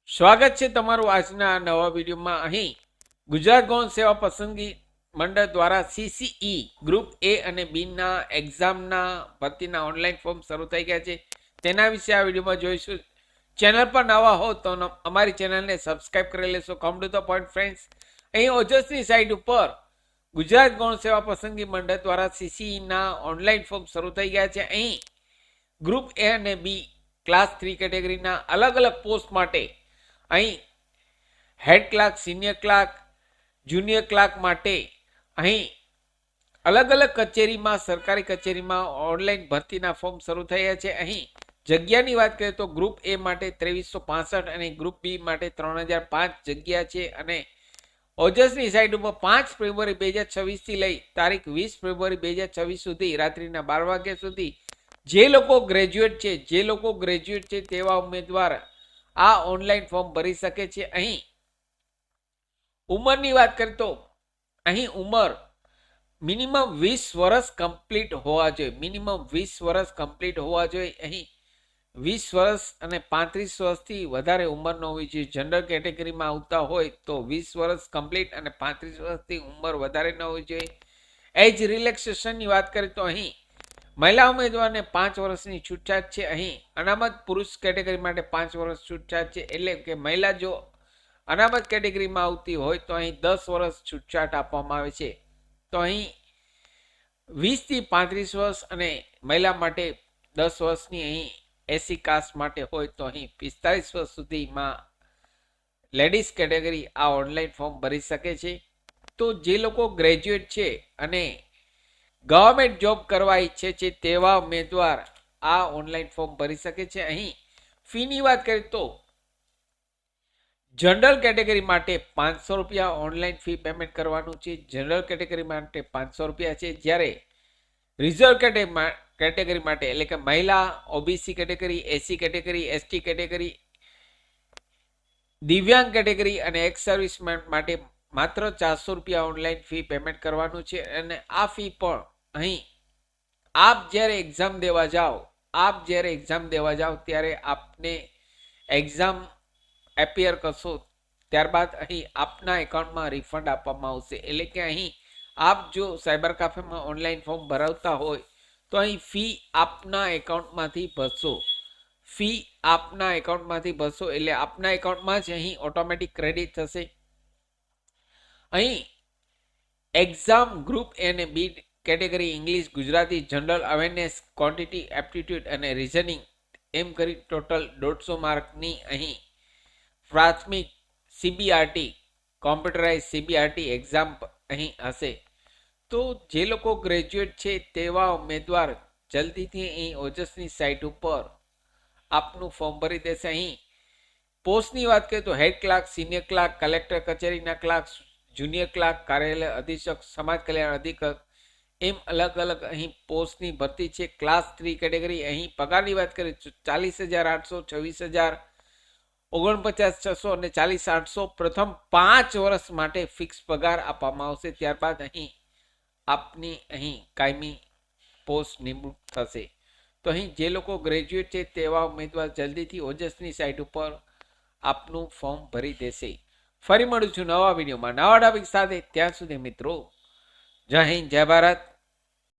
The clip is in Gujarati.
સ્વાગત છે તમારું આજના નવા વિડીયોમાં. અહીં ગુજરાત ગૌણ સેવા પસંદગી મંડળ દ્વારા સીસીઈ ગ્રુપ એ અને બી ના એક્ઝામના ભરતીના ઓનલાઈન ફોર્મ શરૂ થઈ ગયા છે. તેના વિશે આ વિડીયોમાં જોઈશું. ચેનલ પર નવા હો તો અમારી ચેનલને સબસ્ક્રાઈબ કરી લેશો. Come to the point friends, અહીં ઓજસની સાઇટ ઉપર ગુજરાત ગૌણ સેવા પસંદગી મંડળ દ્વારા સીસીઈના ઓનલાઈન ફોર્મ શરૂ થઈ ગયા છે. અહીં ગ્રુપ એ અને બી ક્લાસ 3 કેટેગરીના અલગ અલગ પોસ્ટ માટે અહીં head clerk, senior clerk, junior clerk માટે અહીં અલગ અલગ કચેરીમાં, સરકારી કચેરીમાં ઓનલાઈન ભરતીના ફોર્મ શરૂ થયા છે. અહીં જગ્યાની વાત કરીએ તો ગ્રુપ એ માટે 2365 અને ગ્રુપ બી માટે 3005 જગ્યા છે. અને ઓજસની સાઇટ ઉપર 5 ફેબ્રુઆરી 2026 થી લઈ તારીખ 20 ફેબ્રુઆરી 2026 સુધી રાત્રિના 12 વાગ્યા સુધી જે લોકો ગ્રેજ્યુએટ છે તેવા ઉમેદવાર આ ઓનલાઈન ફોર્મ ભરી શકે છે. અહીં ઉંમરની વાત કરીએ તો અહીં ઉંમર મિનિમમ 20 વર્ષ કમ્પ્લીટ હોવા જોઈએ. અહીં 20 વર્ષ અને 35 વર્ષથી વધારે ઉંમર ન હોવી જોઈએ. જનરલ કેટેગરીમાં આવતા હોય તો 20 વર્ષ કમ્પ્લીટ અને 35 વર્ષથી ઉંમર વધારે ન હોવી જોઈએ. એજ રિલેક્સેશનની વાત કરીએ તો અહીં મહિલા ઉમેદવારને 5 વર્ષની છૂટછાટ છે. અહીં અનામત પુરુષ કેટેગરી માટે 5 વર્ષ છૂટછાટ છે. એટલે કે મહિલા જો અનામત કેટેગરીમાં આવતી હોય તો અહીં 10 વર્ષ છૂટછાટ આપવામાં આવે છે. તો અહીં 20 થી 35 વર્ષ અને મહિલા માટે 10 વર્ષની અહીં એસી કાસ્ટ માટે હોય તો અહીં 45 વર્ષ સુધીમાં લેડીઝ કેટેગરી આ ઓનલાઈન ફોર્મ ભરી શકે છે. તો જે લોકો ગ્રેજ્યુએટ છે અને ગવર્મેન્ટ જોબ કરવા ઈચ્છે છે તેવા ઉમેદવાર આ ઓનલાઈન ફોર્મ ભરી શકે છે. અહીં ફીની વાત કરીએ તો જનરલ કેટેગરી માટે 500 રૂપિયા ઓનલાઈન ફી પેમેન્ટ કરવાનું છે. જનરલ કેટેગરી માટે 500 રૂપિયા છે. જ્યારે રિઝર્વ કેટેગરી માટે એટલે કે મહિલા, ઓબીસી કેટેગરી, એસી કેટેગરી, એસટી કેટેગરી, દિવ્યાંગ કેટેગરી અને એક્સ સર્વિસમેન માટે માત્ર 400 રૂપિયા ઓનલાઈન ફી પેમેન્ટ કરવાનું છે. અને આ ફી પણ અહીં આપ જ્યારે એક્ઝામ દેવા જાઓ ત્યારે આપને એક્ઝામ એપિયર કરશો ત્યારબાદ અહીં આપના એકાઉન્ટમાં રિફંડ આપવામાં આવશે. એટલે કે અહીં આપ જો સાયબર કાફેમાં ઓનલાઈન ફોર્મ ભરાવતા હોય તો અહીં ફી આપના એકાઉન્ટમાંથી ભરશો એટલે આપના એકાઉન્ટમાં જ અહીં ઓટોમેટિક ક્રેડિટ થશે. અહીં એક્ઝામ ગ્રુપ એ અને B category English, Gujarati, general awareness, quantity, aptitude અને રિઝનિંગ એમ કરી ટોટલ 150 માર્કની અહીં પ્રાથમિક સીબીઆરટી, કોમ્પ્યુટરાઇઝ સીબીઆરટી એક્ઝામ અહીં હશે. તો જે લોકો ગ્રેજ્યુએટ છે તેવા ઉમેદવાર જલ્દીથી અહીં ઓજસની સાઇટ ઉપર આપનું ફોર્મ ભરી દેશે. અહીં પોસ્ટની વાત કરીએ તો head clerk, senior clerk, collector કચેરીના ક્લાર્ક, જુનિયર ક્લાર્ક, કાર્યાલય અધિક્ષક, સમાજ કલ્યાણ અધિક્ષક એમ અલગ અલગ અહીં પોસ્ટની ભરતી છે. ક્લાસ 3 કેટેગરી અહીં પગારની વાત કરીએ તો 40,800, 26,000, 49,600 અને 40,800 પ્રથમ 5 વર્ષ માટે ફિક્સ પગાર આપવામાં આવશે. ત્યારબાદ અહીં આપની અહીં કાયમી પોસ્ટ નિમણૂક થશે. તો અહીં જે લોકો ગ્રેજ્યુએટ છે તેવા ઉમેદવાર જલ્દીથી ઓજસની સાઇટ ઉપર આપનું ફોર્મ ભરી દેશે. ફરી મળું છું નવા વિડીયોમાં નવા ટોપિક સાથે. ત્યાં સુધી મિત્રો જય હિન્દ, જય ભારત.